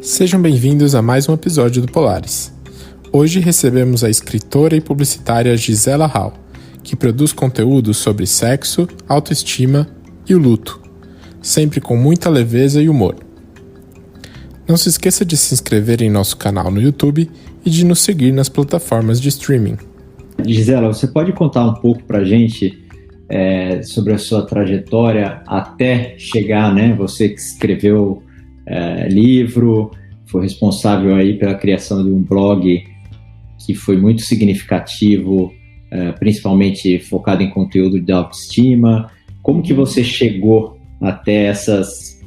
Sejam bem-vindos a mais um episódio do Polaris. Hoje recebemos a escritora e publicitária Gisela Hall, que produz conteúdo sobre sexo, autoestima e o luto, sempre com muita leveza e humor. Não se esqueça de se inscrever em nosso canal no YouTube e de nos seguir nas plataformas de streaming. Gisela, você pode contar um pouco pra gente sobre a sua trajetória até chegar, né? Você que escreveu livro, foi responsável aí pela criação de um blog que foi muito significativo, principalmente focado em conteúdo de autoestima. Como que você chegou até essas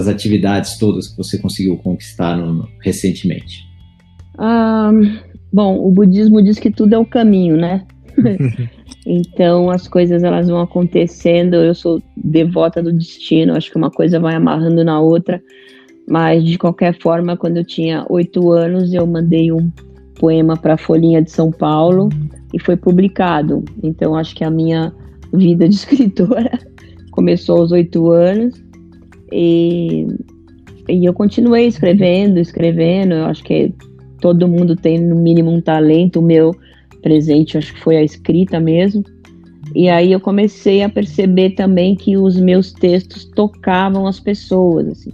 atividades todas que você conseguiu conquistar recentemente? Bom, o budismo diz que tudo é o caminho, né? Então as coisas elas vão acontecendo. Eu sou devota do destino, acho que uma coisa vai amarrando na outra, mas de qualquer forma, quando eu tinha 8 anos, eu mandei um poema para a Folhinha de São Paulo e foi publicado. Então acho que a minha vida de escritora começou aos 8 anos e eu continuei escrevendo. Eu acho que todo mundo tem no mínimo um talento. O meu presente acho que foi a escrita mesmo, e aí eu comecei a perceber também que os meus textos tocavam as pessoas, assim.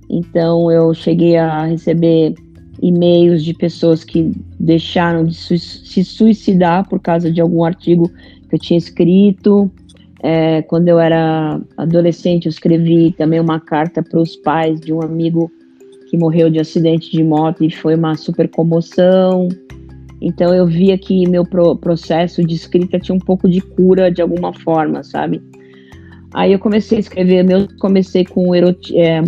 Então eu cheguei a receber e-mails de pessoas que deixaram de se suicidar por causa de algum artigo que eu tinha escrito. Quando eu era adolescente, eu escrevi também uma carta para os pais de um amigo que morreu de acidente de moto e foi uma super comoção. Então eu via que meu processo de escrita tinha um pouco de cura de alguma forma, sabe? Aí eu comecei a escrever, comecei com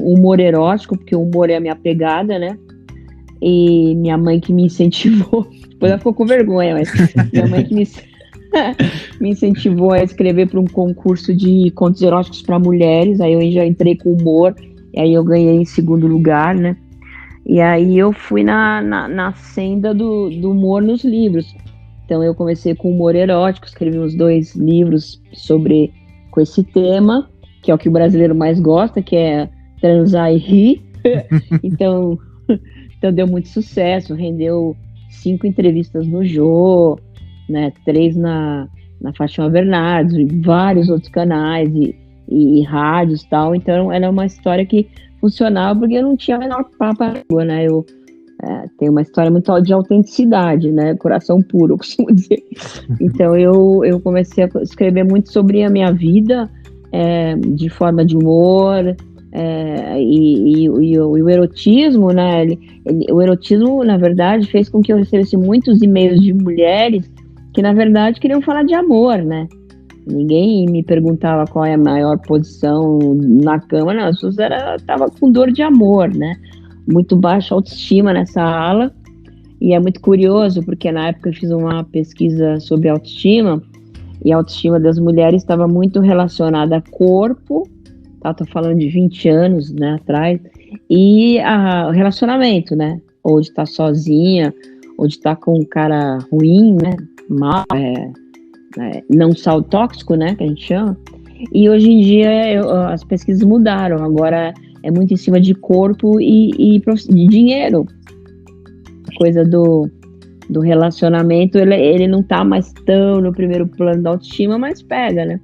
humor erótico, porque o humor é a minha pegada, né? E minha mãe que me incentivou, depois ela ficou com vergonha, mas minha mãe que me incentivou a escrever para um concurso de contos eróticos para mulheres. Aí eu já entrei com humor, e aí eu ganhei em segundo lugar, né? E aí eu fui na senda do humor nos livros. Então eu comecei com humor erótico, escrevi uns 2 livros com esse tema, que é o que o brasileiro mais gosta, que é transar e rir. Então deu muito sucesso, rendeu 5 entrevistas no Jô, né, 3 na Fátima Bernardes, e vários outros canais e rádios e tal. Então ela é uma história que funcionava porque eu não tinha a menor papa, né? Eu tenho uma história muito de autenticidade, né? Coração puro, eu costumo dizer. Então eu comecei a escrever muito sobre a minha vida, de forma de humor, e o erotismo, né? O erotismo, na verdade, fez com que eu recebesse muitos e-mails de mulheres que, na verdade, queriam falar de amor, né? Ninguém me perguntava qual é a maior posição na cama, não. As pessoas estavam com dor de amor, né? Muito baixa autoestima nessa ala. E é muito curioso, porque na época eu fiz uma pesquisa sobre autoestima, e a autoestima das mulheres estava muito relacionada a corpo, tá? Tô falando de 20 anos, né, atrás, e a relacionamento, né? Ou de estar sozinha, ou de estar com um cara ruim, né? Mal, não sal tóxico, né, que a gente chama. E hoje em dia as pesquisas mudaram, agora é muito em cima de corpo e de dinheiro. A coisa do relacionamento, ele não tá mais tão no primeiro plano da autoestima, mas pega, né?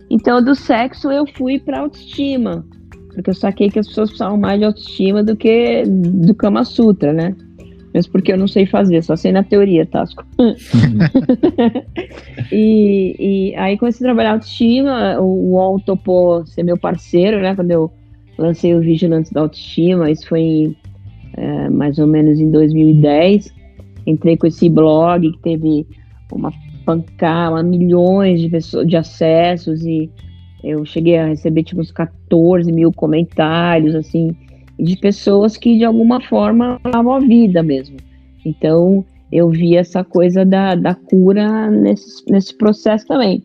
Então do sexo eu fui pra autoestima, porque eu saquei que as pessoas precisavam mais de autoestima do que do Kama Sutra, né? Mas porque eu não sei fazer, só sei na teoria, Tasco. E aí comecei a trabalhar autoestima. O UOL topou ser meu parceiro, né? Quando eu lancei o Vigilantes da Autoestima, isso foi mais ou menos em 2010. Entrei com esse blog que teve uma pancada, milhões de pessoas, de acessos, e eu cheguei a receber tipo uns 14 mil comentários, assim, de pessoas que de alguma forma davam a vida mesmo. Então eu vi essa coisa da cura nesse processo também.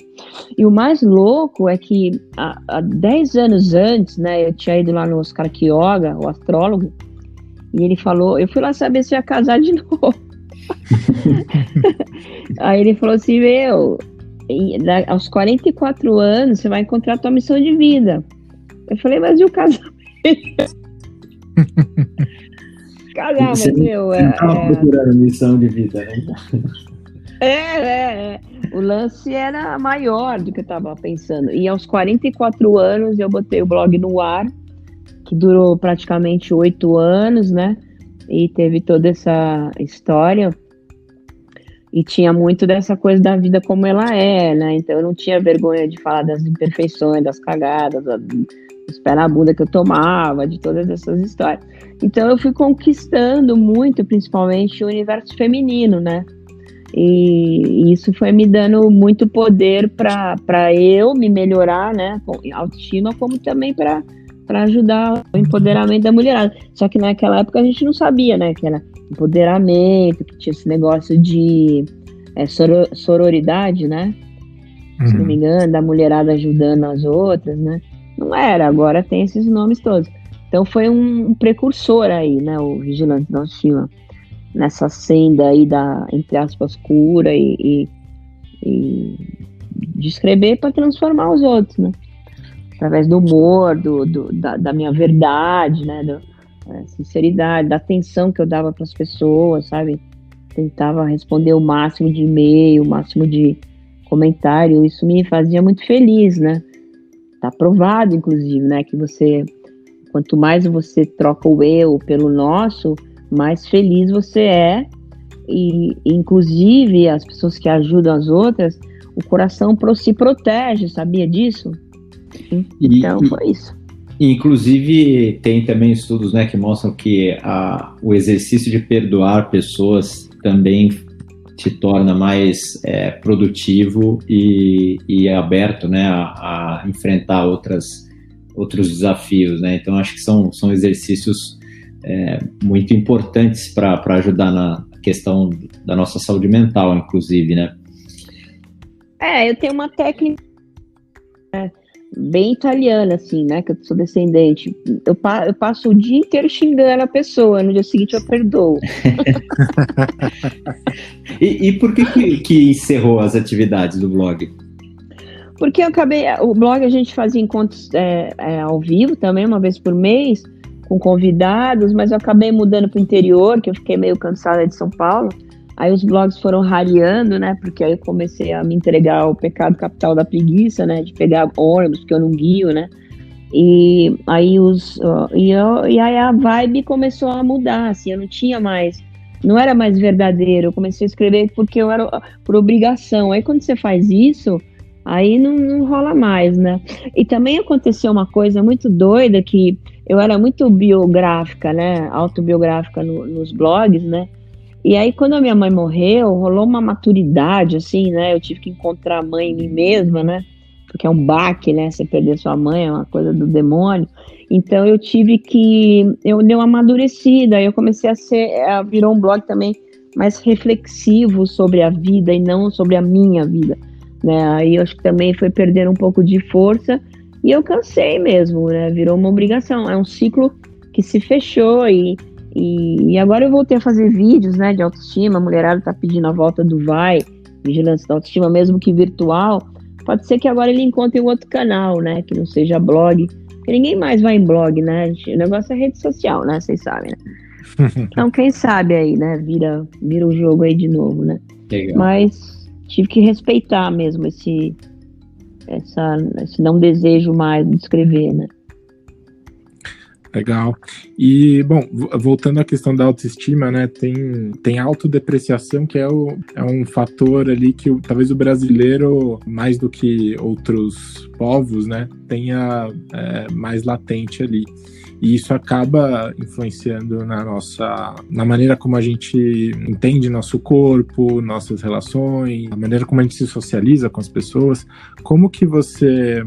E o mais louco é que há 10 anos antes, né, eu tinha ido lá no Oscar Quiroga, o astrólogo, e ele falou, eu fui lá saber se ia casar de novo. Aí ele falou assim, aos 44 anos você vai encontrar a tua missão de vida. Eu falei, mas e o casamento? Casar, mas meu... Você não estava procurando missão de vida, né? O lance era maior do que eu estava pensando. E aos 44 anos eu botei o blog no ar, que durou praticamente 8 anos, né? E teve toda essa história. E tinha muito dessa coisa da vida como ela é, né? Então eu não tinha vergonha de falar das imperfeições, das cagadas, dos pés na bunda que eu tomava, de todas essas histórias. Então eu fui conquistando muito, principalmente o universo feminino, né? E isso foi me dando muito poder para eu me melhorar, né? Com autoestima, como também para ajudar o empoderamento da mulherada. Só que naquela época a gente não sabia, né? Que era empoderamento, que tinha esse negócio de sororidade, né? Se não me engano, da mulherada ajudando as outras, né? Não era, agora tem esses nomes todos. Então foi um precursor aí, né? O Vigilante da Autoestima, nessa senda aí da, entre aspas, cura e de escrever para transformar os outros, né? Através do humor, da minha verdade, né? Da sinceridade, da atenção que eu dava para as pessoas, sabe? Tentava responder o máximo de e-mail, o máximo de comentário. Isso me fazia muito feliz, né? Tá provado, inclusive, né? Que quanto mais você troca o eu pelo nosso, mais feliz você é. E inclusive, as pessoas que ajudam as outras, o coração se protege, sabia disso? Então, foi isso. Inclusive, tem também estudos, né, que mostram que o exercício de perdoar pessoas também te torna mais produtivo e aberto, né, a enfrentar outros desafios, né? Então, acho que são exercícios muito importantes para ajudar na questão da nossa saúde mental, inclusive, né? Eu tenho uma técnica bem italiana, assim, né? Que eu sou descendente. Eu passo o dia inteiro xingando a pessoa, no dia seguinte eu perdoo. E por que encerrou as atividades do blog? Porque o blog a gente fazia encontros ao vivo também, uma vez por mês, com convidados, mas eu acabei mudando para o interior, que eu fiquei meio cansada de São Paulo. Aí os blogs foram rareando, né? Porque aí eu comecei a me entregar ao pecado capital da preguiça, né? De pegar ônibus, porque eu não guio, né? E aí aí a vibe começou a mudar, assim, eu não era mais verdadeiro. Eu comecei a escrever porque eu era por obrigação. Aí quando você faz isso, aí não rola mais, né? E também aconteceu uma coisa muito doida, que eu era muito biográfica, né? Autobiográfica nos blogs, né? E aí, quando a minha mãe morreu, rolou uma maturidade, assim, né? Eu tive que encontrar a mãe em mim mesma, né? Porque é um baque, né? Você perder sua mãe é uma coisa do demônio. Então, eu dei uma amadurecida. Eu comecei virou um blog também mais reflexivo sobre a vida e não sobre a minha vida, né? Aí, eu acho que também foi perder um pouco de força e eu cansei mesmo, né? Virou uma obrigação. É um ciclo que se fechou e agora eu voltei a fazer vídeos, né, de autoestima. A mulherada tá pedindo a volta do Vigilância da Autoestima, mesmo que virtual. Pode ser que agora ele encontre um outro canal, né, que não seja blog. Porque ninguém mais vai em blog, né? O negócio é rede social, né? Vocês sabem, né? Então, quem sabe aí, né? Vira o jogo aí de novo, né? Legal. Mas tive que respeitar mesmo esse não desejo mais de escrever, né? Legal. E, bom, voltando à questão da autoestima, né, tem autodepreciação, que é um fator ali que talvez o brasileiro, mais do que outros povos, né, tenha mais latente ali. E isso acaba influenciando na maneira como a gente entende nosso corpo, nossas relações, a maneira como a gente se socializa com as pessoas. Como que você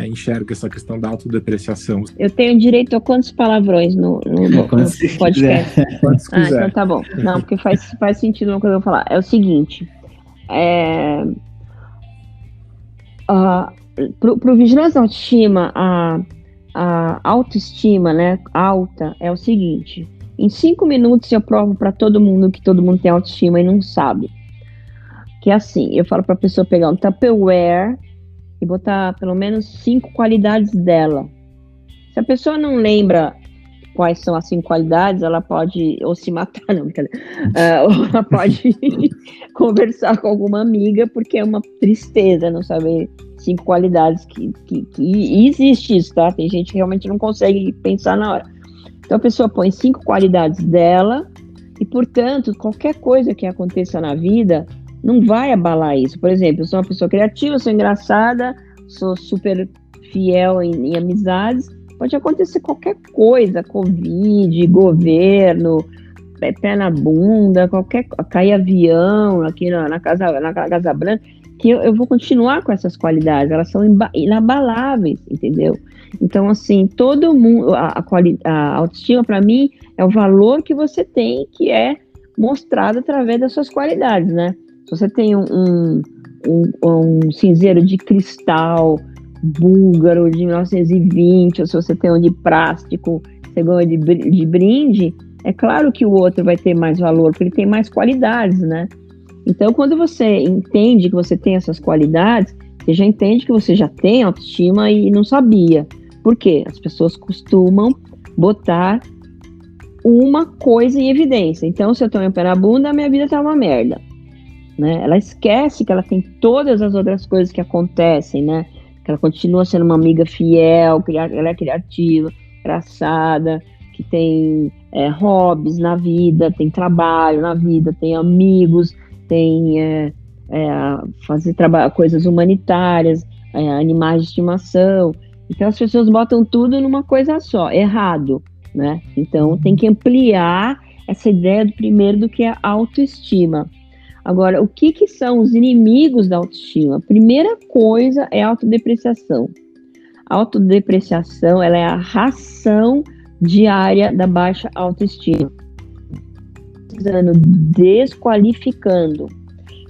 enxerga essa questão da autodepreciação? Eu tenho direito a quantos palavrões no podcast? Quantos quiser. Então tá bom. Não, porque faz sentido uma coisa que eu vou falar. É o seguinte, pro Vigilância da Autoestima, a autoestima, né, alta, é o seguinte: em 5 minutos eu provo para todo mundo que todo mundo tem autoestima e não sabe. Que é assim, eu falo pra pessoa pegar um Tupperware e botar pelo menos 5 qualidades dela. Se a pessoa não lembra quais são as 5 qualidades, ela pode ou se matar, não, ou ela pode conversar com alguma amiga, porque é uma tristeza não saber 5 qualidades que existe isso, tá? Tem gente que realmente não consegue pensar na hora. Então a pessoa põe 5 qualidades dela e, portanto, qualquer coisa que aconteça na vida não vai abalar isso. Por exemplo, eu sou uma pessoa criativa, sou engraçada, sou super fiel em amizades. Pode acontecer qualquer coisa, Covid, governo, pé na bunda, cair avião aqui na Casa Branca, que eu vou continuar com essas qualidades, elas são inabaláveis, entendeu? Então, assim, todo mundo, a autoestima, para mim, é o valor que você tem, que é mostrado através das suas qualidades, né? Se você tem um cinzeiro de cristal búlgaro de 1920, ou se você tem um de plástico, você ganha de brinde, é claro que o outro vai ter mais valor, porque ele tem mais qualidades, né? Então, quando você entende que você tem essas qualidades, você já entende que você já tem autoestima e não sabia. Por quê? As pessoas costumam botar uma coisa em evidência. Então, se eu tenho um pé na bunda, a minha vida tá uma merda, né? Ela esquece que ela tem todas as outras coisas que acontecem, né? Que ela continua sendo uma amiga fiel, ela é criativa, engraçada, que tem hobbies na vida, tem trabalho na vida, tem amigos, tem fazer coisas humanitárias, animais de estimação. Então as pessoas botam tudo numa coisa só, errado, né? Então tem que ampliar essa ideia do que é a autoestima. Agora, o que são os inimigos da autoestima? A primeira coisa é a autodepreciação. A autodepreciação, ela é a ração diária da baixa autoestima, desqualificando.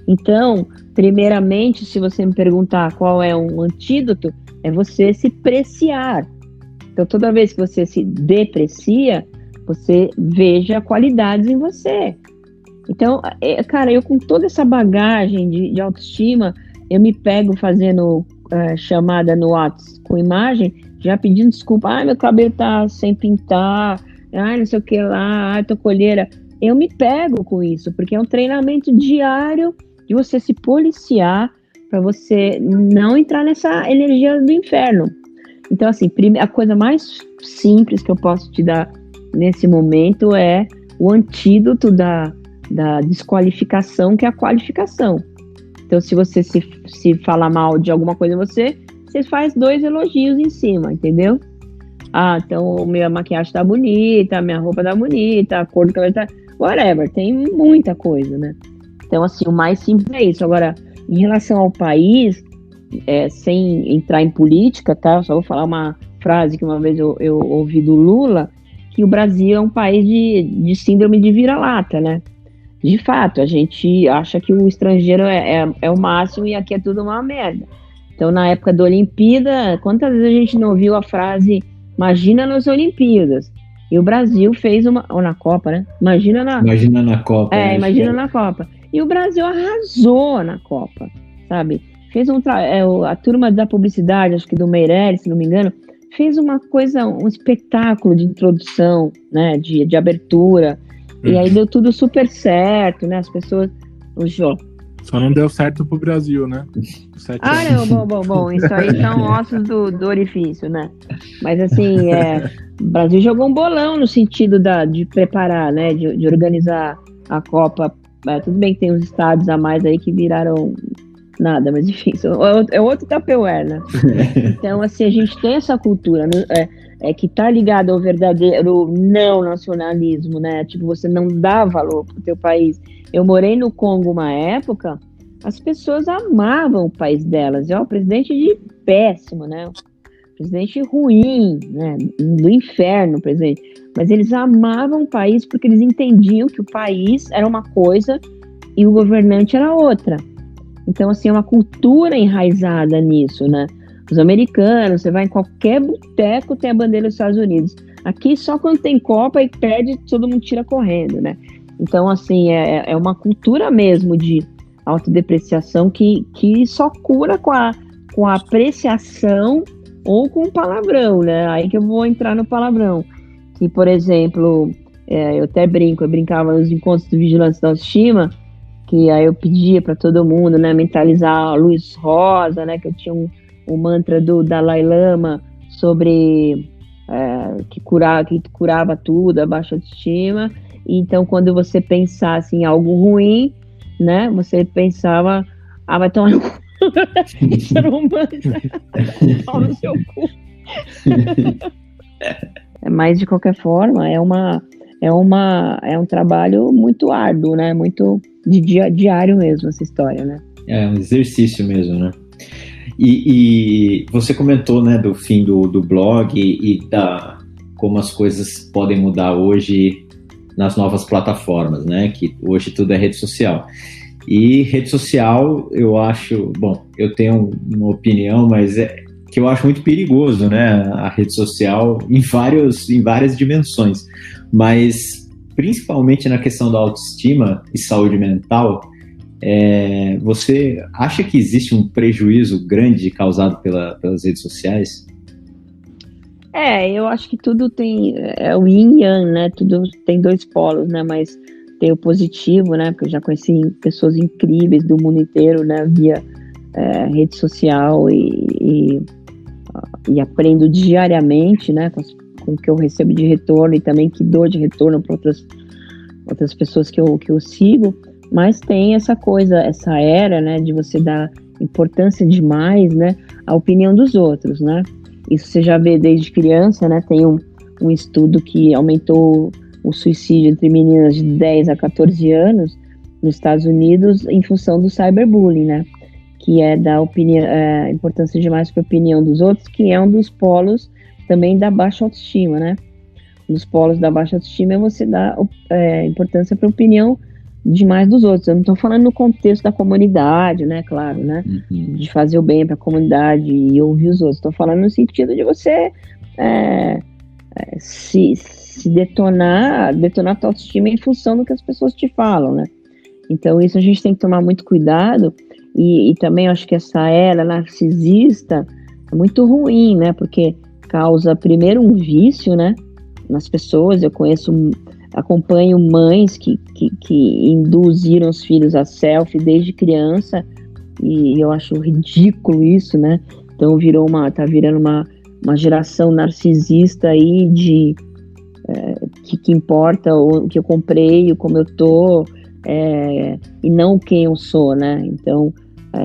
Então, primeiramente, se você me perguntar qual é um antídoto, é você se preciar. Então, toda vez que você se deprecia, você veja qualidades em você. Então, cara, eu com toda essa bagagem de autoestima, eu me pego fazendo chamada no WhatsApp com imagem, já pedindo desculpa, meu cabelo tá sem pintar, não sei o que lá, tô colheira. Eu me pego com isso, porque é um treinamento diário de você se policiar para você não entrar nessa energia do inferno. Então, assim, a coisa mais simples que eu posso te dar nesse momento é o antídoto da desqualificação, que é a qualificação. Então, se você se falar mal de alguma coisa em você faz 2 elogios em cima, entendeu? Então minha maquiagem tá bonita, minha roupa tá bonita, a cor do cabelo tá... whatever, tem muita coisa, né? Então, assim, o mais simples é isso. Agora, em relação ao país, sem entrar em política, tá? Só vou falar uma frase que uma vez eu ouvi do Lula, que o Brasil é um país de síndrome de vira-lata, né? De fato, a gente acha que o estrangeiro é o máximo e aqui é tudo uma merda. Então, na época da Olimpíada, quantas vezes a gente não ouviu a frase "imagina nas Olimpíadas"? E o Brasil fez ou na Copa, né? Imagina na Copa. Imagina na Copa. E o Brasil arrasou na Copa, sabe? Fez a turma da publicidade, acho que do Meirelles, se não me engano, fez um espetáculo de introdução, né? De abertura. E aí deu tudo super certo, né? As pessoas... Só não deu certo pro Brasil, né? Não, bom. Isso aí são ossos do orifício, né? Mas assim, o Brasil jogou um bolão no sentido de preparar, né? De organizar a Copa. Tudo bem que tem uns estados a mais aí que viraram nada, mas enfim, é outro Tupperware, né? Então, assim, a gente tem essa cultura, que tá ligada ao verdadeiro não nacionalismo, né? Tipo, você não dá valor pro teu país. Eu morei no Congo uma época, as pessoas amavam o país delas. O presidente péssimo, né? O presidente ruim, né? Do inferno, o presidente. Mas eles amavam o país porque eles entendiam que o país era uma coisa e o governante era outra. Então, assim, é uma cultura enraizada nisso, né? Os americanos, você vai em qualquer boteco, tem a bandeira dos Estados Unidos. Aqui, só quando tem Copa e perde, todo mundo tira correndo, né? Então, assim, é uma cultura mesmo de autodepreciação que só cura com a com a apreciação ou com palavrão, né? Aí que eu vou entrar no palavrão. Que, por exemplo, eu até eu brincava nos encontros do Vigilância da Autoestima, que aí eu pedia para todo mundo, né, mentalizar a luz rosa, né, que eu tinha um mantra do Dalai Lama sobre que curava tudo, a baixa autoestima. Então, quando você pensasse em algo ruim, né, você pensava, vai tomar no cu. Isso era um mantra. Toma no seu cu. Mas, de qualquer forma, é um trabalho muito árduo, né, muito diário mesmo, essa história, né. É um exercício mesmo, né. E você comentou, né, do fim do blog e como as coisas podem mudar hoje nas novas plataformas, né, que hoje tudo é rede social. E rede social, eu acho, bom, eu tenho uma opinião, mas que eu acho muito perigoso, né, a rede social em várias dimensões, mas principalmente na questão da autoestima e saúde mental. Você acha que existe um prejuízo grande causado pelas redes sociais? Eu acho que tudo tem o yin e yang, né? Tudo tem dois polos, né? Mas tem o positivo, né? Porque eu já conheci pessoas incríveis do mundo inteiro, né? Via rede social e aprendo diariamente, né? Com o que eu recebo de retorno e também que dou de retorno para outras pessoas que eu sigo. Mas tem essa coisa, essa era, né, de você dar importância demais, né, à opinião dos outros, né? Isso você já vê desde criança, né? Tem um estudo que aumentou o suicídio entre meninas de 10 a 14 anos nos Estados Unidos em função do cyberbullying, né? Que é dar importância demais para a opinião dos outros, que é um dos polos também da baixa autoestima, né? Um dos polos da baixa autoestima é você dar importância para a opinião demais dos outros. Eu não estou falando no contexto da comunidade, né, claro, né, de fazer o bem para a comunidade e ouvir os outros. Estou falando no sentido de você se detonar a tua autoestima em função do que as pessoas te falam, né. Então isso a gente tem que tomar muito cuidado e também eu acho que essa era narcisista é muito ruim, né, porque causa primeiro um vício, né, nas pessoas. Eu acompanho mães que induziram os filhos a selfie desde criança e eu acho ridículo isso, né? Então tá virando uma geração narcisista aí de que importa o que eu comprei, como eu tô, e não quem eu sou, né? Então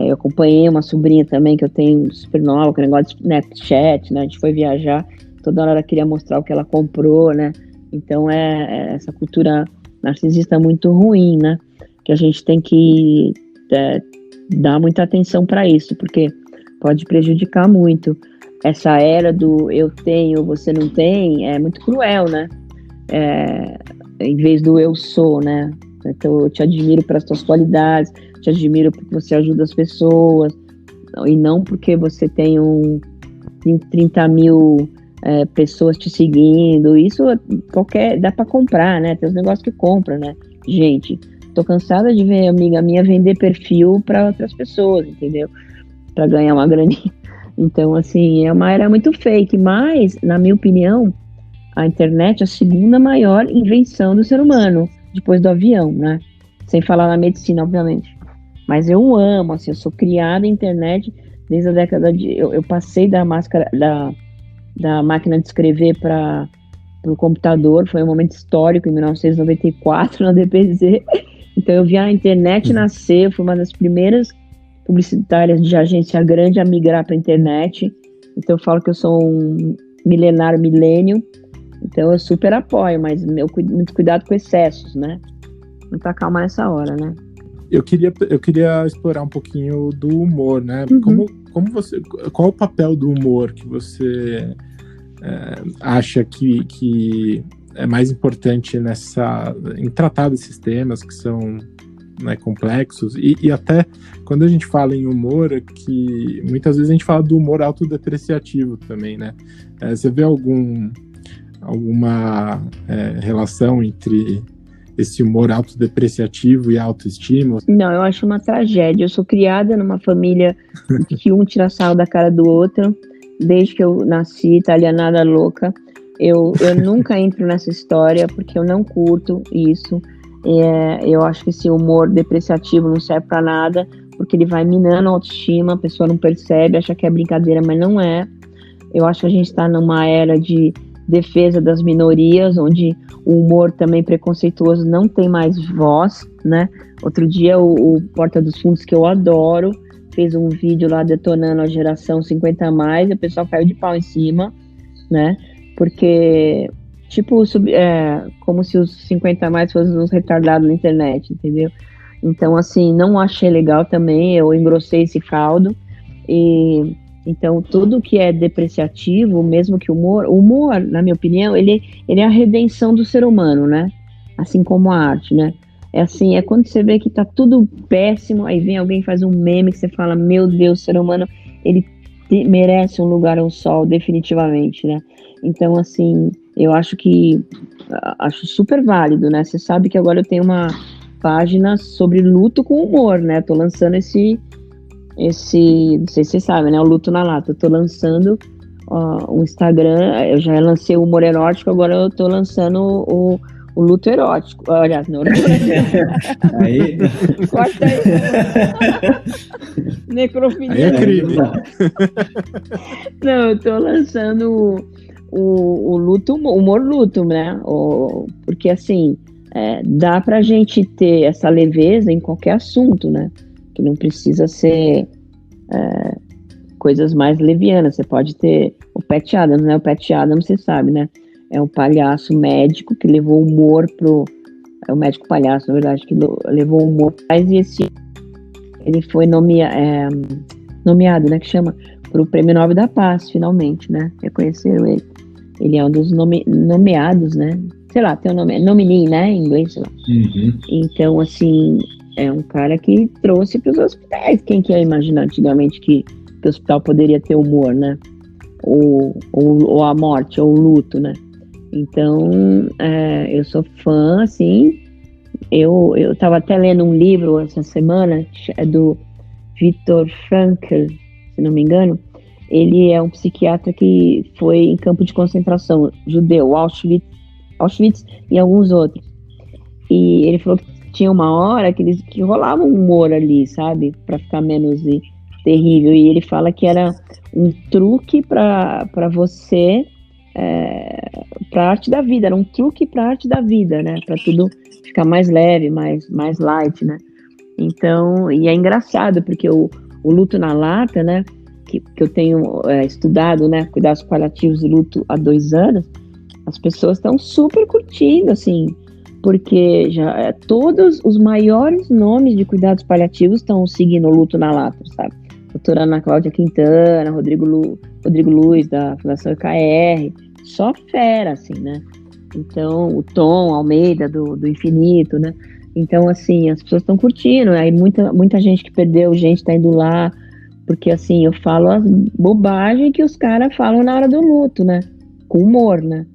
eu acompanhei uma sobrinha também que eu tenho super nova, com negócio de Snapchat, né? A gente foi viajar, toda hora ela queria mostrar o que ela comprou, né? Então essa cultura narcisista muito ruim, né? Que a gente tem que dar muita atenção para isso, porque pode prejudicar muito. Essa era do eu tenho, você não tem, é muito cruel, né? Em vez do eu sou, né? Então eu te admiro pelas tuas qualidades, te admiro porque você ajuda as pessoas, e não porque você tem 30 mil pessoas te seguindo. Isso dá para comprar, né? Tem os negócios que compra, né? Gente, tô cansada de ver amiga minha vender perfil para outras pessoas, entendeu? Para ganhar uma graninha. Então, assim, é uma era muito fake, mas, na minha opinião, a internet é a segunda maior invenção do ser humano, depois do avião, né? Sem falar na medicina, obviamente. Mas eu amo, assim, eu sou criada na internet desde a década de... Eu passei da máquina de escrever para o computador, foi um momento histórico, em 1994, na DPZ. Então eu vi a internet nascer, fui uma das primeiras publicitárias de agência grande a migrar para a internet. Então eu falo que eu sou um milênio, então eu super apoio, mas muito cuidado com excessos, né? Muita calma nessa hora, né? Eu queria explorar um pouquinho do humor, né? Qual é o papel do humor que você acha que é mais importante em tratar desses temas que são, né, complexos? E até quando a gente fala em humor, que muitas vezes a gente fala do humor autodepreciativo também, né? Você vê alguma relação entre esse humor autodepreciativo e autoestima? Não, eu acho uma tragédia. Eu sou criada numa família que um tira sarro da cara do outro, desde que eu nasci, italianada louca. Eu nunca entro nessa história, porque eu não curto isso. Eu acho que esse humor depreciativo não serve pra nada, porque ele vai minando a autoestima, a pessoa não percebe, acha que é brincadeira, mas não é. Eu acho que a gente está numa era de defesa das minorias, onde o humor também preconceituoso não tem mais voz, né? Outro dia o Porta dos Fundos, que eu adoro, fez um vídeo lá detonando a geração 50+, e o pessoal caiu de pau em cima, né? Porque, tipo, como se os 50+ fossem uns retardados na internet, entendeu? Então, assim, não achei legal também, eu engrossei esse caldo, e então tudo que é depreciativo, mesmo que o humor, na minha opinião, ele é a redenção do ser humano, né? Assim como a arte, né? É assim, é quando você vê que tá tudo péssimo, aí vem alguém e faz um meme que você fala, meu Deus, o ser humano, ele merece um lugar ao sol, definitivamente, né? Então, assim, eu acho super válido, né? Você sabe que agora eu tenho uma página sobre luto com humor, né? Tô lançando esse, não sei se vocês sabem, né? O Luto na Lata. Eu tô lançando o Instagram, eu já lancei o humor erótico, agora eu tô lançando o luto erótico. Aliás, não. Aí. Corta aí. Necrofilia. Aí é crime. Não, eu tô lançando o luto, o humor luto, né? Porque assim, dá pra gente ter essa leveza em qualquer assunto, né? Que não precisa ser coisas mais levianas. Você pode ter o Pat Adams, né? O Pat Adams, você sabe, né? É um palhaço médico que levou humor é um médico palhaço, na verdade, que levou humor. E ele foi nomeado, né? Que chama, para o Prêmio Nobel da Paz, finalmente, né? Reconheceram ele. Ele é um dos nomeados, né? Sei lá, tem o nome, nominee, né? Em inglês, sei lá. Uhum. Então, assim, é um cara que trouxe para os hospitais. Quem que ia imaginar antigamente que o hospital poderia ter humor, né? Ou a morte, ou o luto, né? Então, eu sou fã, assim. Eu estava até lendo um livro essa semana, do Viktor Frankl, se não me engano. Ele é um psiquiatra que foi em campo de concentração judeu, Auschwitz e alguns outros. E ele falou que tinha uma hora que rolava um humor ali, sabe? Para ficar menos terrível. E ele fala que era um truque para você, para a arte da vida. Era um truque para a arte da vida, né? Para tudo ficar mais leve, mais light, né? Então, e é engraçado, porque o luto na lata, né? Que eu tenho estudado, né? Cuidados paliativos e luto há 2 anos. As pessoas estão super curtindo, assim, porque já todos os maiores nomes de cuidados paliativos estão seguindo o luto na lata, sabe? Doutora Ana Cláudia Quintana, Rodrigo Luiz, da Fundação EKR, só fera, assim, né? Então, o Tom Almeida, do Infinito, né? Então, assim, as pessoas estão curtindo, aí muita gente que perdeu gente está indo lá, porque, assim, eu falo as bobagens que os caras falam na hora do luto, né? Com humor, né?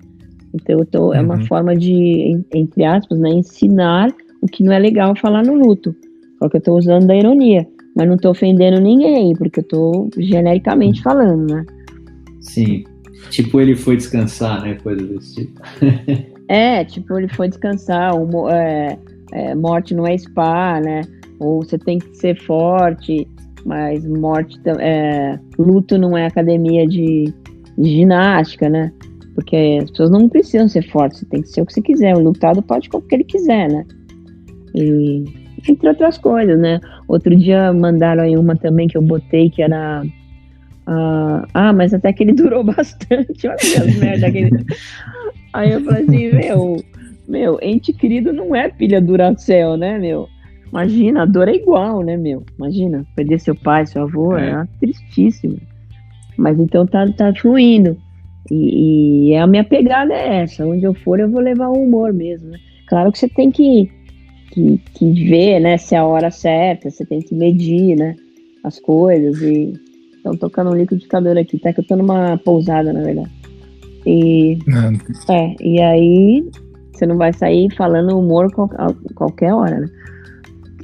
Então, é uma forma de, entre aspas, né, ensinar o que não é legal falar no luto. Só que eu estou usando da ironia, mas não estou ofendendo ninguém, porque eu estou genericamente falando, né? Sim. Tipo, ele foi descansar, né? Coisa desse tipo. Tipo, ele foi descansar. Morte não é spa, né? Ou você tem que ser forte, mas luto não é academia de ginástica, né? Porque as pessoas não precisam ser fortes, você tem que ser o que você quiser. O lutado pode com o que ele quiser, né? E, entre outras coisas, né? Outro dia mandaram aí uma também que eu botei, que era... mas até que ele durou bastante. Olha as merda aquele... Aí eu falei assim, meu, ente querido não é pilha Duracell, né, meu? Imagina, a dor é igual, né, meu? Imagina, perder seu pai, seu avô, é tristíssimo. Mas então tá fluindo. E a minha pegada é essa. Onde eu for, eu vou levar o humor mesmo, né? Claro que você tem que ver, né, se é a hora certa, você tem que medir, né, as coisas. E estão tocando um liquidificador aqui, tá? Que eu tô numa pousada, na verdade. E aí você não vai sair falando humor qualquer hora, né?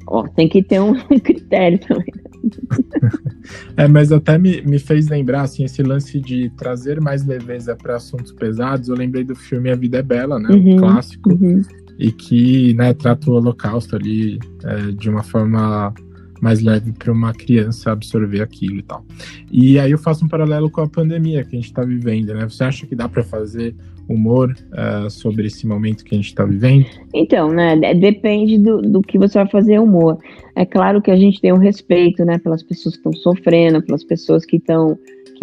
Ó, tem que ter um critério também. Mas até me fez lembrar, assim, esse lance de trazer mais leveza para assuntos pesados. Eu lembrei do filme A Vida é Bela, né? Um clássico, e que, né, trata o Holocausto ali de uma forma mais leve para uma criança absorver aquilo e tal. E aí eu faço um paralelo com a pandemia que a gente está vivendo, né? Você acha que dá para fazer humor sobre esse momento que a gente está vivendo? Então, né, depende do que você vai fazer humor. É claro que a gente tem um respeito, né, pelas pessoas que estão sofrendo, pelas pessoas que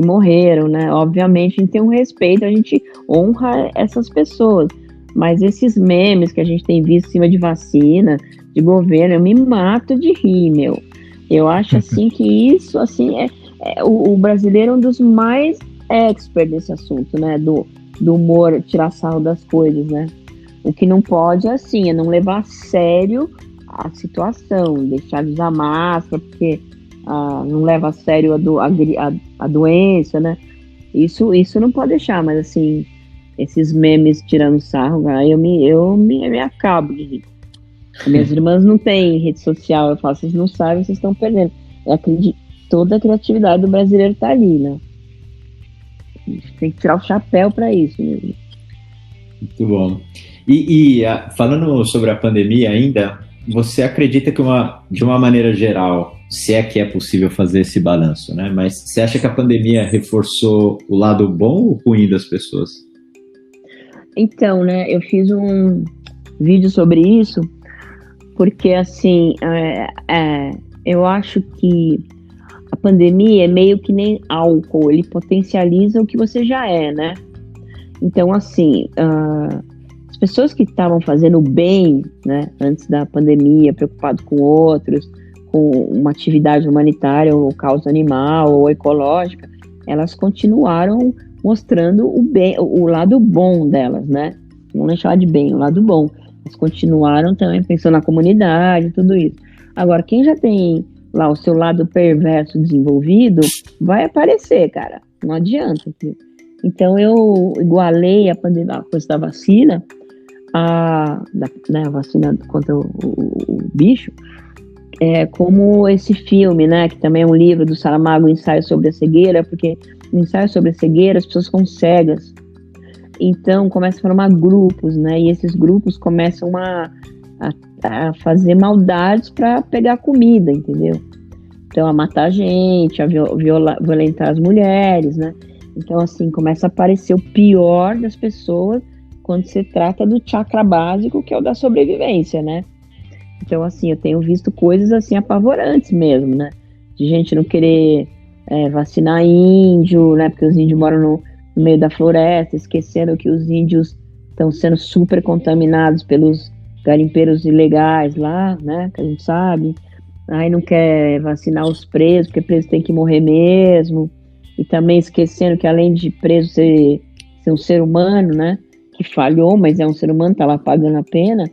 morreram, né? Obviamente a gente tem um respeito, a gente honra essas pessoas. Mas esses memes que a gente tem visto em cima de vacina, de governo, eu me mato de rir, meu. Eu acho, assim, que isso, assim, o brasileiro é um dos mais experts nesse assunto, né? Do humor, tirar sarro das coisas, né? O que não pode, assim, é não levar a sério a situação, deixar de usar máscara, porque não leva a sério a doença, né? Isso não pode deixar, mas, assim, esses memes tirando sarro, eu me acabo de rir. Minhas irmãs não têm rede social, eu falo, vocês não sabem, vocês estão perdendo. Eu acredito, toda a criatividade do brasileiro tá ali, né? A gente tem que tirar o chapéu para isso mesmo. Muito bom. E falando sobre a pandemia ainda, você acredita que de uma maneira geral, se é que é possível fazer esse balanço, né? Mas você acha que a pandemia reforçou o lado bom ou ruim das pessoas? Então, né, eu fiz um vídeo sobre isso, porque, assim, eu acho que a pandemia é meio que nem álcool, ele potencializa o que você já é, né? Então, assim, as pessoas que estavam fazendo bem, né, antes da pandemia, preocupado com outros, com uma atividade humanitária, ou causa animal, ou ecológica, elas continuaram mostrando o lado bom delas, né? Vamos deixar de bem, o lado bom. Elas continuaram também pensando na comunidade, tudo isso. Agora, quem já tem lá o seu lado perverso desenvolvido, vai aparecer, cara. Não adianta. Então, eu igualei a pandemia, a coisa da vacina, a vacina contra o bicho, como esse filme, né? Que também é um livro do Saramago, Ensaio sobre a Cegueira, porque no Ensaio sobre a Cegueira as pessoas ficam cegas. Então, começa a formar grupos, né? E esses grupos começam a fazer maldades para pegar comida, entendeu? Então, a matar gente, a violentar as mulheres, né? Então, assim, começa a aparecer o pior das pessoas quando se trata do chakra básico, que é o da sobrevivência, né? Então, assim, eu tenho visto coisas, assim, apavorantes mesmo, né? De gente não querer vacinar índio, né? Porque os índios moram no meio da floresta, esquecendo que os índios estão sendo super contaminados pelos garimpeiros ilegais lá, né, que a gente sabe. Aí não quer vacinar os presos, porque preso tem que morrer mesmo. E também esquecendo que além de preso ser um ser humano, né, que falhou, mas é um ser humano, tá lá pagando a pena,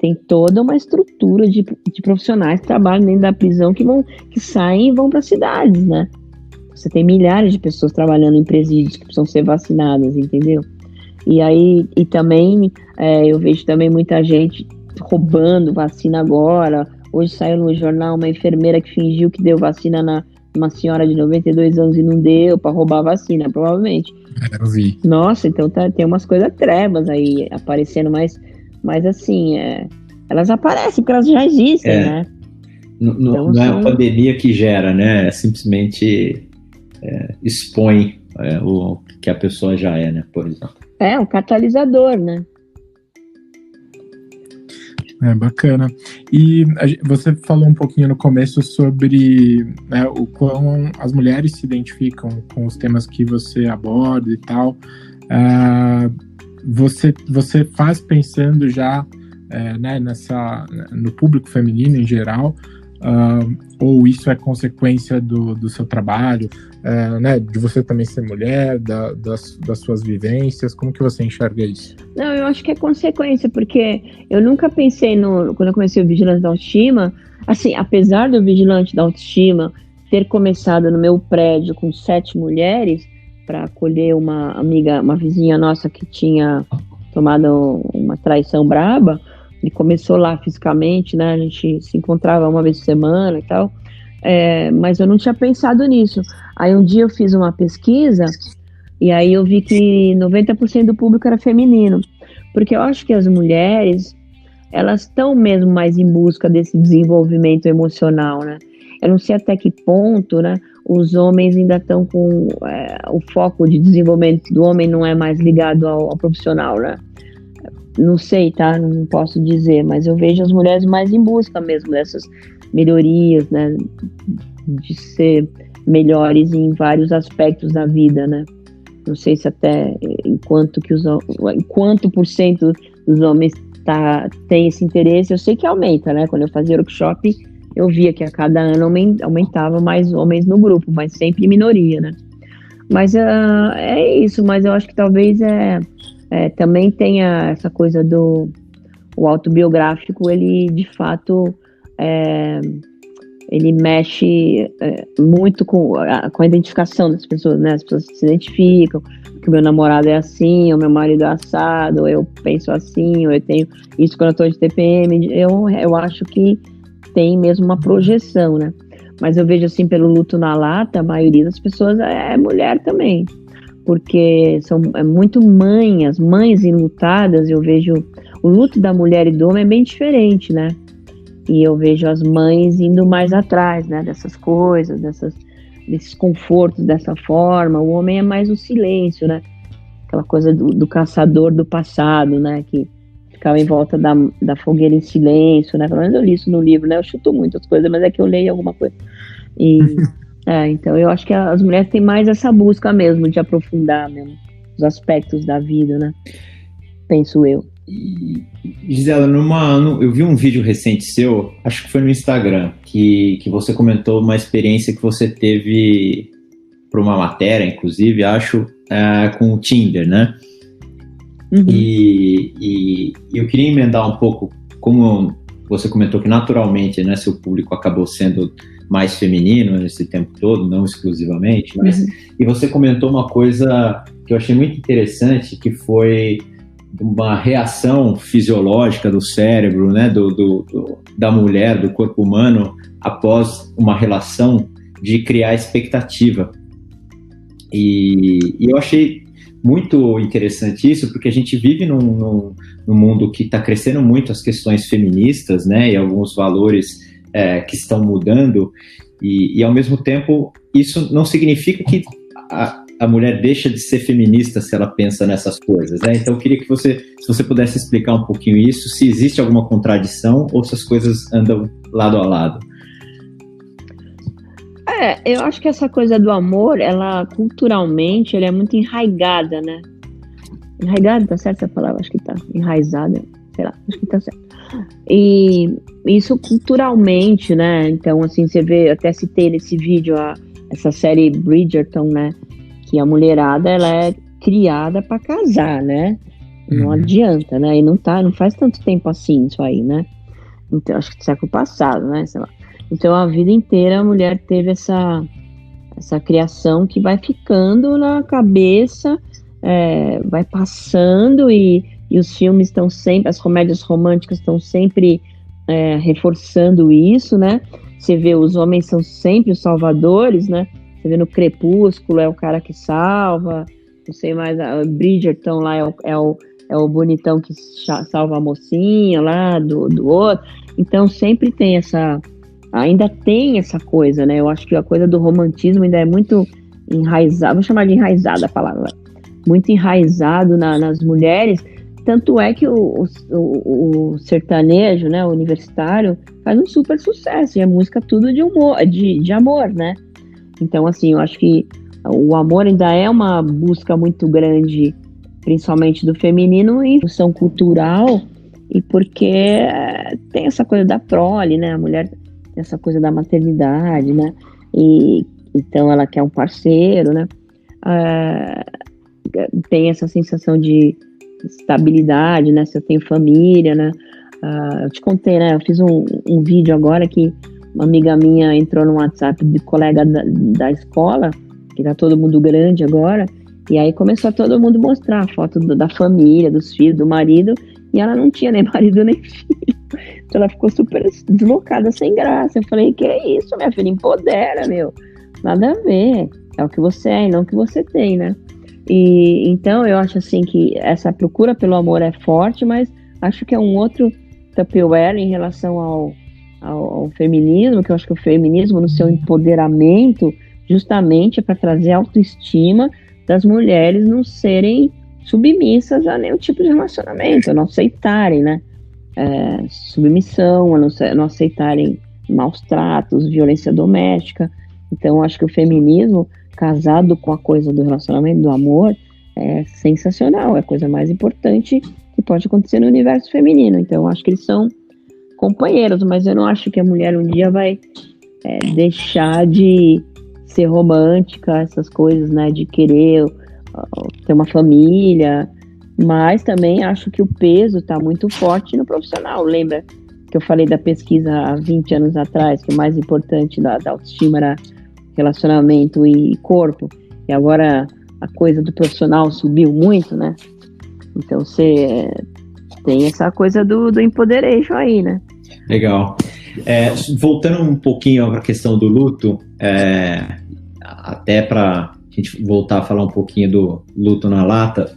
tem toda uma estrutura de profissionais que trabalham dentro da prisão que saem e vão para as cidades, né. Você tem milhares de pessoas trabalhando em presídios que precisam ser vacinadas, entendeu? E também, eu vejo também muita gente roubando vacina agora. Hoje saiu no jornal uma enfermeira que fingiu que deu vacina numa senhora de 92 anos e não deu, para roubar a vacina, provavelmente. Eu vi. Nossa, então tem umas coisas trevas aí aparecendo, mas assim, elas aparecem porque elas já existem, né? Não é a pandemia que gera, né? Simplesmente expõe o que a pessoa já é, né? Por exemplo. Um catalisador, né? Bacana. E você falou um pouquinho no começo sobre, né, o quão as mulheres se identificam com os temas que você aborda e tal. Você faz pensando já né, no público feminino em geral, ou isso é consequência do seu trabalho, né, de você também ser mulher, das suas vivências? Como que você enxerga isso? Não, eu acho que é consequência, porque eu nunca pensei quando eu comecei o Vigilante da Autoestima, assim, apesar do Vigilante da Autoestima ter começado no meu prédio com 7 mulheres, para acolher uma amiga, uma vizinha nossa que tinha tomado uma traição braba. Ele começou lá fisicamente, né? A gente se encontrava uma vez por semana e tal. Mas eu não tinha pensado nisso. Aí um dia eu fiz uma pesquisa e aí eu vi que 90% do público era feminino. Porque eu acho que as mulheres, elas estão mesmo mais em busca desse desenvolvimento emocional, né? Eu não sei até que ponto, né, os homens ainda estão com o foco de desenvolvimento do homem não é mais ligado ao profissional, né? Não sei, tá? Não posso dizer, mas eu vejo as mulheres mais em busca mesmo dessas melhorias, né? De ser melhores em vários aspectos da vida, né? Não sei se até em quanto por cento dos homens tem esse interesse. Eu sei que aumenta, né? Quando eu fazia workshop, eu via que a cada ano aumentava mais homens no grupo, mas sempre minoria, né? Mas é isso, mas eu acho que talvez também tenha essa coisa o autobiográfico, ele de fato ele mexe muito com a identificação das pessoas, né? As pessoas se identificam, que o meu namorado é assim, ou meu marido é assado, ou eu penso assim, ou eu tenho isso quando eu estou de TPM. Eu acho que tem mesmo uma projeção, né? Mas eu vejo assim, pelo luto na lata, a maioria das pessoas é mulher também, porque são muito as mães enlutadas. Eu vejo o luto da mulher e do homem é bem diferente, né? E eu vejo as mães indo mais atrás, né, dessas coisas, desses confortos dessa forma. O homem é mais o silêncio, né? Aquela coisa do caçador do passado, né? Que ficava em volta da fogueira em silêncio, né? Pelo menos eu li isso no livro, né? Eu chuto muitas coisas, mas é que eu leio alguma coisa. E, então eu acho que as mulheres têm mais essa busca mesmo de aprofundar mesmo os aspectos da vida, né? Penso eu. Gisela, eu vi um vídeo recente seu, acho que foi no Instagram, que você comentou uma experiência que você teve para uma matéria, inclusive, acho, com o Tinder, né? Uhum. E eu queria emendar um pouco, como você comentou que naturalmente, né, seu público acabou sendo mais feminino nesse tempo todo, não exclusivamente, mas e você comentou uma coisa que eu achei muito interessante, que foi uma reação fisiológica do cérebro, né, da mulher, do corpo humano, após uma relação, de criar expectativa. E eu achei muito interessante isso, porque a gente vive num mundo que está crescendo muito as questões feministas, né, e alguns valores que estão mudando, e ao mesmo tempo isso não significa que a mulher deixa de ser feminista se ela pensa nessas coisas, né? Então eu queria que se você pudesse explicar um pouquinho isso, se existe alguma contradição ou se as coisas andam lado a lado. Eu acho que essa coisa do amor, ela culturalmente, ela é muito enraigada, né? Enraigada, tá certo essa palavra? Acho que tá. Enraizada, sei lá, acho que tá certo. E isso culturalmente, né? Então, assim, você vê, até citei nesse vídeo essa série Bridgerton, né? Que a mulherada, ela é criada para casar, né? Não adianta, né? E não faz tanto tempo assim isso aí, né? Então, acho que do século passado, né? Sei lá. Então, a vida inteira a mulher teve essa criação que vai ficando na cabeça, vai passando e os filmes estão sempre, as comédias românticas estão sempre reforçando isso, né? Você vê, os homens são sempre os salvadores, né? Você vê no Crepúsculo, é o cara que salva, não sei mais, a Bridgerton lá é o bonitão que salva a mocinha lá do outro. Então sempre tem ainda tem essa coisa, né? Eu acho que a coisa do romantismo ainda é muito enraizada, vou chamar de enraizada a palavra, muito enraizado nas mulheres, tanto é que o sertanejo, né, o universitário, faz um super sucesso, e a música tudo de amor, né? Então, assim, eu acho que o amor ainda é uma busca muito grande, principalmente do feminino, em função cultural, e porque tem essa coisa da prole, né? A mulher tem essa coisa da maternidade, né? E então ela quer um parceiro, né? Tem essa sensação de estabilidade, né? Se eu tenho família, né? Eu te contei, né? Eu fiz um vídeo agora que uma amiga minha entrou no WhatsApp de colega da escola, que tá todo mundo grande agora, E aí começou a todo mundo mostrar a foto da família, dos filhos, do marido, e ela não tinha nem marido nem filho. Então ela ficou super deslocada, sem graça. Eu falei, que é isso, minha filha? Empodera, meu. Nada a ver. É o que você é e não o que você tem, né? E então eu acho assim que essa procura pelo amor é forte, mas acho que é um outro Tupperware em relação ao feminismo, que eu acho que o feminismo no seu empoderamento justamente é para trazer autoestima das mulheres não serem submissas a nenhum tipo de relacionamento, a não aceitarem, né? Submissão, a não aceitarem maus tratos, violência doméstica. Então, acho que o feminismo, casado com a coisa do relacionamento, do amor, é sensacional, é a coisa mais importante que pode acontecer no universo feminino. Então, acho que eles são companheiros, mas eu não acho que a mulher um dia vai deixar de ser romântica, essas coisas, né, de querer ter uma família, mas também acho que o peso está muito forte no profissional. Lembra que eu falei da pesquisa há 20 anos atrás, que o mais importante da autoestima era relacionamento e corpo, e agora a coisa do profissional subiu muito, né? Então você tem essa coisa do empoderation aí, né? Legal. Voltando um pouquinho para a questão do luto, até para a gente voltar a falar um pouquinho do luto na lata,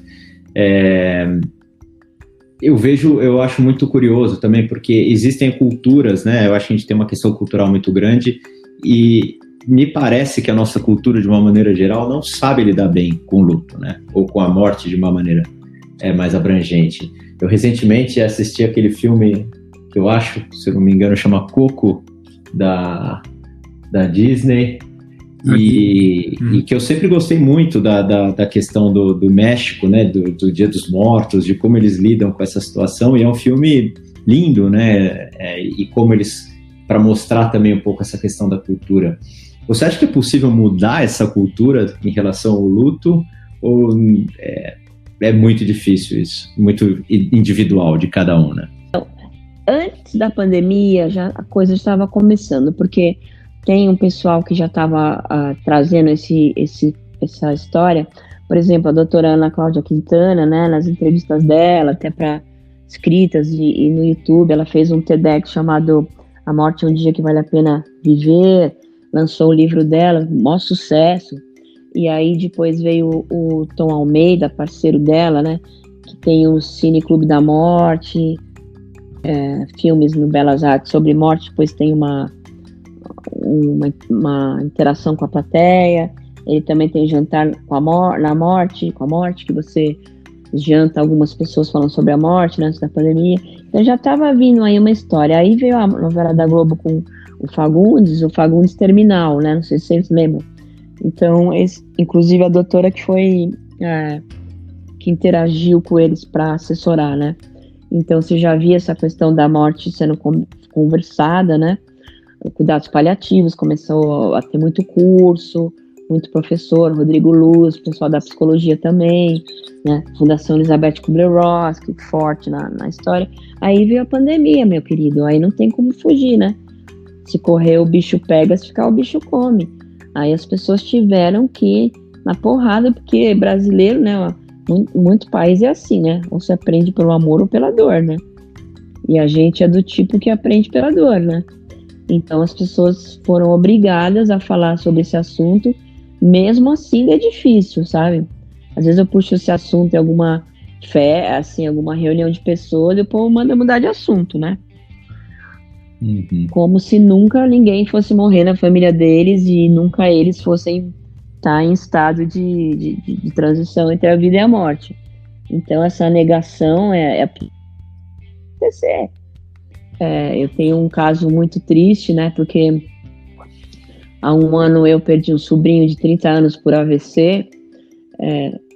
eu acho muito curioso também, porque existem culturas, né? Eu acho que a gente tem uma questão cultural muito grande e me parece que a nossa cultura, de uma maneira geral, não sabe lidar bem com o luto, né? Ou com a morte de uma maneira mais abrangente. Eu recentemente assisti aquele filme que eu acho, se eu não me engano, chama Coco, da Disney, e que eu sempre gostei muito da questão do México, né? Do Dia dos Mortos, de como eles lidam com essa situação, e é um filme lindo, né? E como eles, para mostrar também um pouco essa questão da cultura. Você acha que é possível mudar essa cultura em relação ao luto, ou é muito difícil isso, muito individual de cada um, né? Antes da pandemia, já a coisa estava começando, porque tem um pessoal que já estava trazendo essa história. Por exemplo, a doutora Ana Cláudia Quintana, né, nas entrevistas dela, até para escritas e no YouTube, ela fez um TEDx chamado A Morte é um Dia que Vale a Pena Viver, lançou o livro dela, maior sucesso. E aí depois veio o Tom Almeida, parceiro dela, né, que tem o Cine Clube da Morte, filmes no Belas Artes sobre morte, depois tem uma interação com a plateia. Ele também tem jantar com a morte, que você janta algumas pessoas falando sobre a morte, né, antes da pandemia. Então já estava vindo aí uma história. Aí veio a novela da Globo com o Fagundes Terminal, né, não sei se vocês lembram. Então, inclusive a doutora que foi que interagiu com eles para assessorar, né. Então você já via essa questão da morte sendo conversada, né. Cuidados paliativos, começou a ter muito curso, muito professor, Rodrigo Luz, pessoal da psicologia também, né? Fundação Elizabeth Kubler-Ross, que forte na história. Aí veio a pandemia, meu querido, aí não tem como fugir, né? Se correr o bicho pega, se ficar o bicho come. Aí as pessoas tiveram que ir na porrada, porque brasileiro, né? Muito país é assim, né? Ou se aprende pelo amor ou pela dor, né? E a gente é do tipo que aprende pela dor, né? Então as pessoas foram obrigadas a falar sobre esse assunto, mesmo assim é difícil, sabe? Às vezes eu puxo esse assunto em alguma assim, alguma reunião de pessoas e o povo manda mudar de assunto, né? Uhum. Como se nunca ninguém fosse morrer na família deles e nunca eles fossem estar em estado de transição entre a vida e a morte. Então essa negação é acontecer. Eu tenho um caso muito triste, né? Porque há um ano eu perdi um sobrinho de 30 anos por AVC,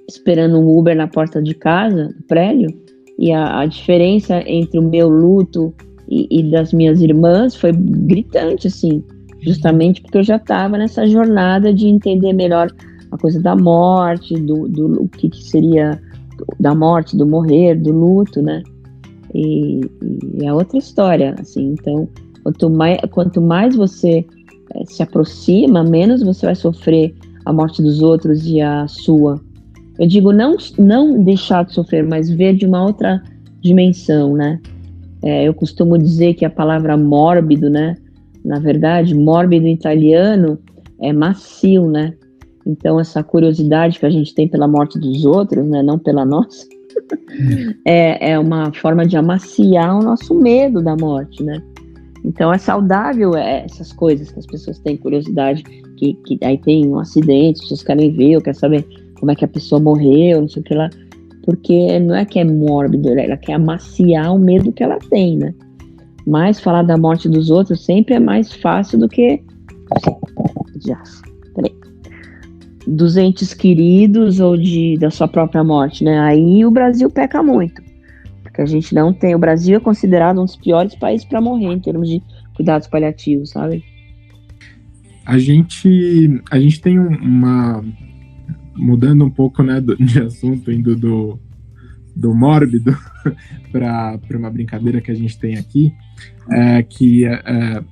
esperando um Uber na porta de casa, do prédio, e a diferença entre o meu luto e das minhas irmãs foi gritante, assim, justamente porque eu já estava nessa jornada de entender melhor a coisa da morte, o que seria da morte, do morrer, do luto, né? E é outra história, assim. Então, quanto mais você se aproxima, menos você vai sofrer a morte dos outros e a sua. Eu digo não deixar de sofrer, mas ver de uma outra dimensão, né? Eu costumo dizer que a palavra mórbido, né? Na verdade, mórbido em italiano é macio, né? Então, essa curiosidade que a gente tem pela morte dos outros, né? Não pela nossa, é uma forma de amaciar o nosso medo da morte, né? Então, é saudável essas coisas que as pessoas têm curiosidade, que aí tem um acidente, as pessoas querem ver, ou querem saber como é que a pessoa morreu, não sei o que lá, porque não é que é mórbido, ela quer amaciar o medo que ela tem, né? Mas falar da morte dos outros sempre é mais fácil do que dos entes queridos ou da sua própria morte, né? Aí o Brasil peca muito, porque a gente não tem. O Brasil é considerado um dos piores países para morrer em termos de cuidados paliativos, sabe? A gente tem uma mudando um pouco, né, de assunto, indo do mórbido para uma brincadeira que a gente tem aqui, que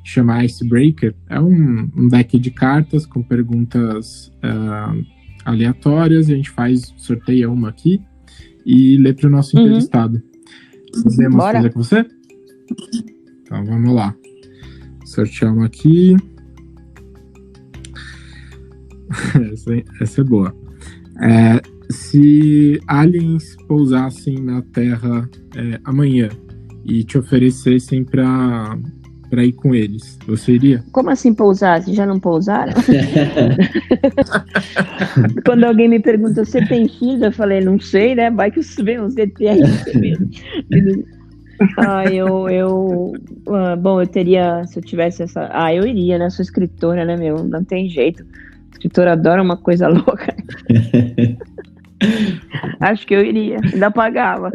chama Icebreaker. É um deck de cartas com perguntas aleatórias, e a gente sorteia uma aqui e lê para o nosso entrevistado. Podemos fazer com você? Então vamos lá. Sortear uma aqui. Essa é boa. Se aliens pousassem na Terra amanhã e te oferecessem para ir com eles, você iria? Como assim pousar? Vocês já não pousaram? Quando alguém me pergunta, você tem filho? Eu falei, não sei, né? Vai que vem uns ETs mesmo. Bom, eu teria, se eu tivesse essa... eu iria, né? Sou escritora, né, meu? Não tem jeito. Escritor adora uma coisa louca. Acho que eu iria, ainda pagava.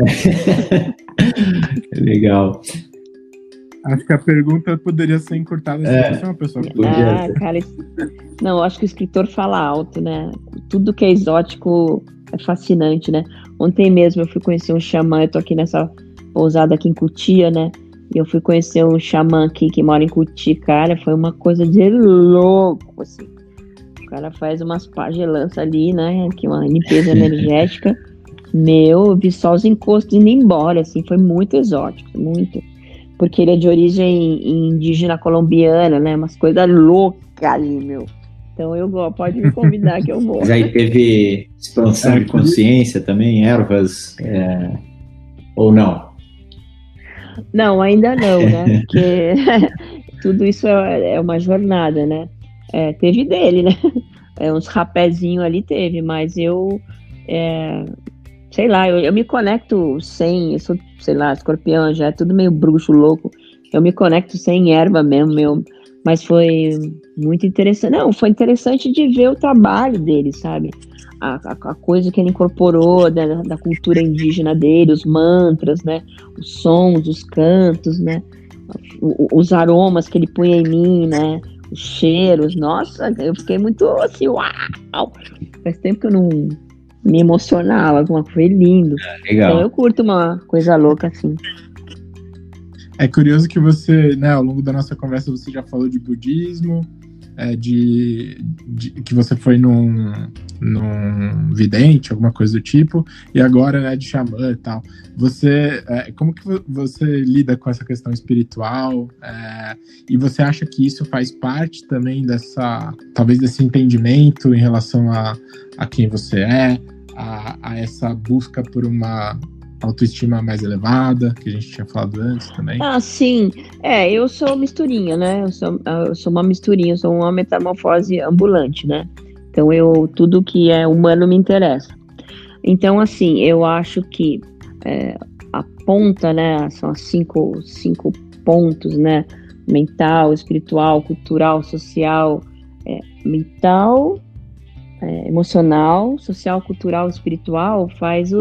Legal. Acho que a pergunta poderia ser encurtada se você é uma pessoa que cara, não, acho que o escritor fala alto, né? Tudo que é exótico é fascinante, né? Ontem mesmo eu fui conhecer um xamã, eu tô aqui nessa pousada aqui em Cotia, né? E eu fui conhecer um xamã aqui que mora em Cotia, cara, foi uma coisa de louco, assim. O cara faz umas pagelanças ali, né? Que uma limpeza energética. Eu vi só os encostos indo embora, assim, foi muito exótico, muito. Porque ele é de origem indígena colombiana, né? Umas coisas loucas ali, meu. Então pode me convidar que eu vou. Mas aí teve expansão de consciência também, ervas, ou não? Não, ainda não, né? Porque tudo isso é uma jornada, né? Teve dele, né? Uns rapézinhos ali teve, mas eu sei lá, eu me conecto eu sou, sei lá, escorpião, já é tudo meio bruxo, louco. Eu me conecto sem erva mesmo, mas foi muito interessante. Não, foi interessante de ver o trabalho dele, sabe? A coisa que ele incorporou da cultura indígena dele, os mantras, né? Os sons, os cantos, né? Os aromas que ele punha em mim, né? Os cheiros, nossa, eu fiquei muito assim, uau! Faz tempo que eu não me emocionava, foi lindo. Legal. Então eu curto uma coisa louca assim. É curioso que você, né, ao longo da nossa conversa, você já falou de budismo, que você foi num vidente, alguma coisa do tipo, e agora, né, de xamã e tal. Como que você lida com essa questão espiritual? E você acha que isso faz parte também talvez desse entendimento em relação a quem você é, a essa busca por uma autoestima mais elevada, que a gente tinha falado antes também? Sim. Eu sou misturinha, né? Eu sou uma misturinha, eu sou uma metamorfose ambulante, né? Então, tudo que é humano me interessa. Então, assim, eu acho que a ponta, né? São as cinco pontos, né? Mental, espiritual, cultural, social. Mental, emocional, social, cultural, espiritual, faz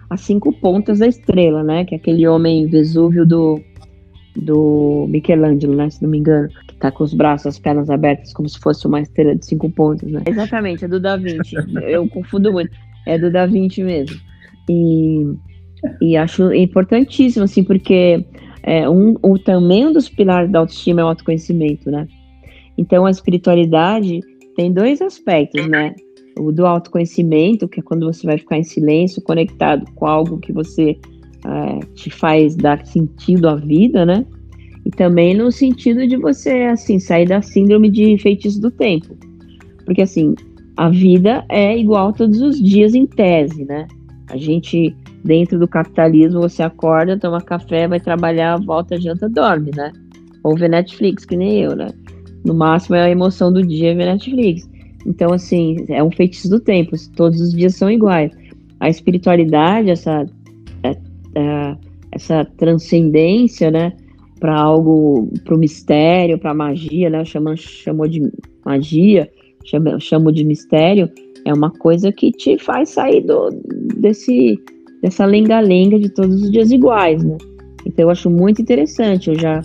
as 5 pontas da estrela, né? Que é aquele homem Vesúvio do Michelangelo, né? Se não me engano, que tá com os braços, as pernas abertas, como se fosse uma estrela de 5 pontas, né? Exatamente, é do Da Vinci. Eu confundo muito. É do Da Vinci mesmo. E acho importantíssimo, assim, porque também um dos pilares da autoestima é o autoconhecimento, né? Então, a espiritualidade tem 2 aspectos, né? o do autoconhecimento, que é quando você vai ficar em silêncio, conectado com algo que você te faz dar sentido à vida, né? E também no sentido de você, assim, sair da síndrome de feitiço do tempo. Porque, assim, a vida é igual todos os dias em tese, né? A gente, dentro do capitalismo, você acorda, toma café, vai trabalhar, volta, janta, dorme, né? Ou vê Netflix, que nem eu, né? No máximo é a emoção do dia ver Netflix. Então, assim, é um feitiço do tempo, todos os dias são iguais. A espiritualidade, essa transcendência, né? Para algo, para o mistério, para a magia, né? Chamou de magia, chamo de mistério, é uma coisa que te faz sair dessa lenga-lenga de todos os dias iguais, né? Então eu acho muito interessante, eu já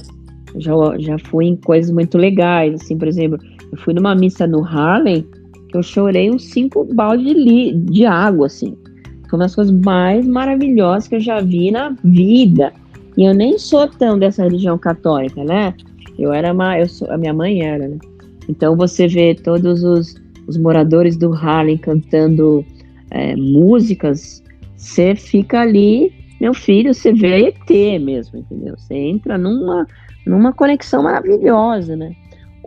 fui em coisas muito legais, assim, por exemplo, eu fui numa missa no Harlem, que eu chorei uns 5 baldes de água, assim. Foi uma das coisas mais maravilhosas que eu já vi na vida. E eu nem sou tão dessa religião católica, né? A minha mãe era, né? Então você vê todos os moradores do Harlem cantando músicas, você fica ali, meu filho, você vê ET mesmo, entendeu? Você entra numa conexão maravilhosa, né?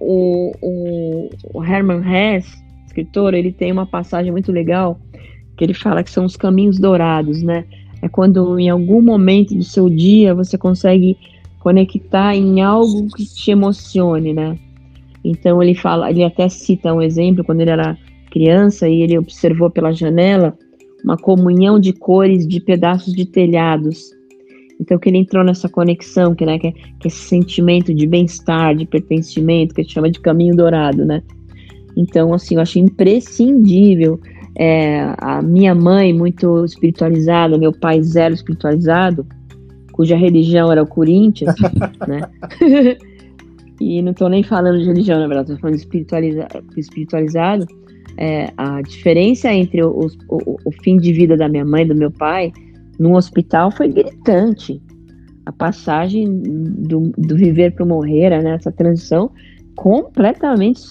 O Hermann Hesse, escritor, ele tem uma passagem muito legal, que ele fala que são os caminhos dourados, né? É quando em algum momento do seu dia você consegue conectar em algo que te emocione, né? Então ele até cita um exemplo, quando ele era criança e ele observou pela janela uma comunhão de cores de pedaços de telhados. Então que ele entrou nessa conexão, que é esse sentimento de bem-estar, de pertencimento, que a gente chama de caminho dourado, né? Então, assim, eu acho imprescindível. A minha mãe, muito espiritualizada, meu pai, zero espiritualizado, cuja religião era o Corinthians, né? E não estou nem falando de religião, na verdade, estou falando de espiritualizado. A diferença entre o fim de vida da minha mãe e do meu pai num hospital foi gritante. A passagem do viver para o morrer, né, essa transição completamente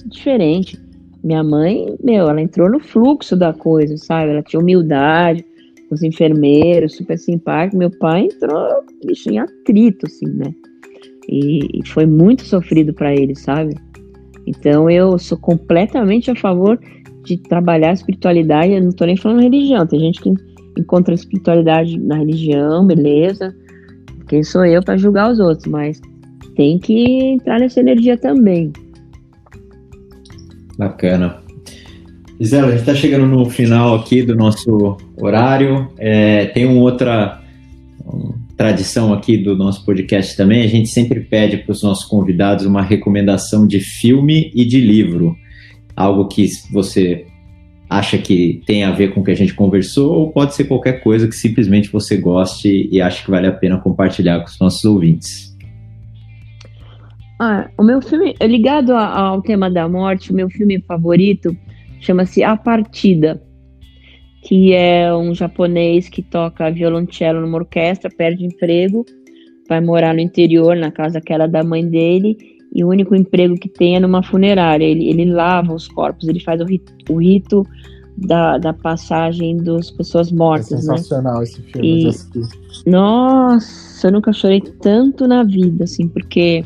diferente. Minha mãe, ela entrou no fluxo da coisa, sabe? Ela tinha humildade, os enfermeiros, super simpático. Meu pai entrou, bicho, em atrito, assim, né? E foi muito sofrido para ele, sabe? Então eu sou completamente a favor de trabalhar a espiritualidade. Eu não tô nem falando religião, tem gente que encontra espiritualidade na religião, beleza? Quem sou eu para julgar os outros? Mas tem que entrar nessa energia também. Bacana. Gisela, a gente está chegando no final aqui do nosso horário. Tem uma outra tradição aqui do nosso podcast também. A gente sempre pede para os nossos convidados uma recomendação de filme e de livro. Algo que você acha que tem a ver com o que a gente conversou, ou pode ser qualquer coisa que simplesmente você goste e acha que vale a pena compartilhar com os nossos ouvintes. O meu filme, ligado ao tema da morte, o meu filme favorito chama-se A Partida, que é um japonês que toca violoncelo numa orquestra, perde emprego, vai morar no interior, na casa que era da mãe dele, e o único emprego que tem é numa funerária. Ele lava os corpos, ele faz o rito da passagem das pessoas mortas. É sensacional, né? Esse filme. Nossa, eu nunca chorei tanto na vida, assim, porque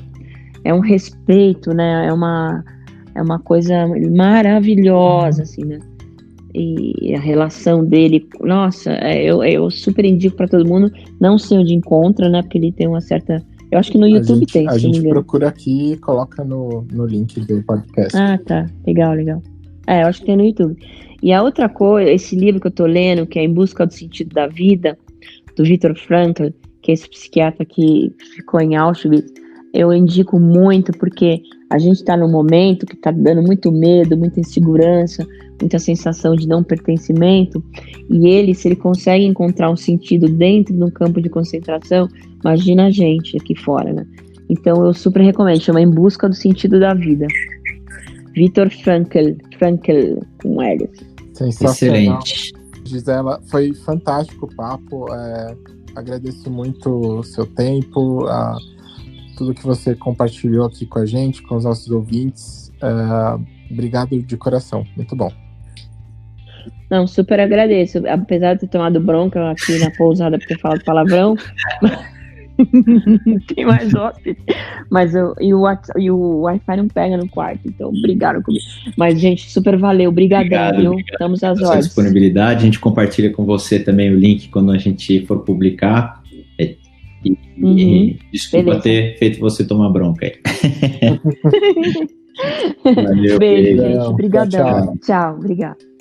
é um respeito, né? É uma coisa maravilhosa, assim, né? E a relação dele, nossa, eu super indico para todo mundo. Não sei onde encontra, né? Porque ele tem uma certa... Eu acho que no YouTube tem. A gente procura aqui e coloca no link do podcast. Ah, tá. Legal. Eu acho que tem no YouTube. E a outra coisa, esse livro que eu tô lendo, que é Em Busca do Sentido da Vida, do Viktor Frankl, que é esse psiquiatra que ficou em Auschwitz, eu indico muito porque a gente está num momento que está dando muito medo, muita insegurança, muita sensação de não pertencimento, e ele, se ele consegue encontrar um sentido dentro de um campo de concentração, imagina a gente aqui fora, né? Então eu super recomendo, chama Em Busca do Sentido da Vida. Viktor Frankl com L. Sensacional. Excelente. Gisela, foi fantástico o papo, agradeço muito o seu tempo, tudo que você compartilhou aqui com a gente, com os nossos ouvintes. Obrigado de coração, muito bom. Não, super agradeço. Apesar de ter tomado bronca aqui na pousada por ter falado palavrão, tem mais hóspede. Mas o Wi-Fi não pega no quarto, então obrigado comigo. Mas, gente, super valeu. Obrigadão, viu? Estamos às pela sua ordens. disponibilidade. A gente compartilha com você também o link quando a gente for publicar. E desculpa beleza. ter feito você tomar bronca aí. Valeu, Beijo, beijo. gente. Obrigadão. Tchau. Tchau, obrigado.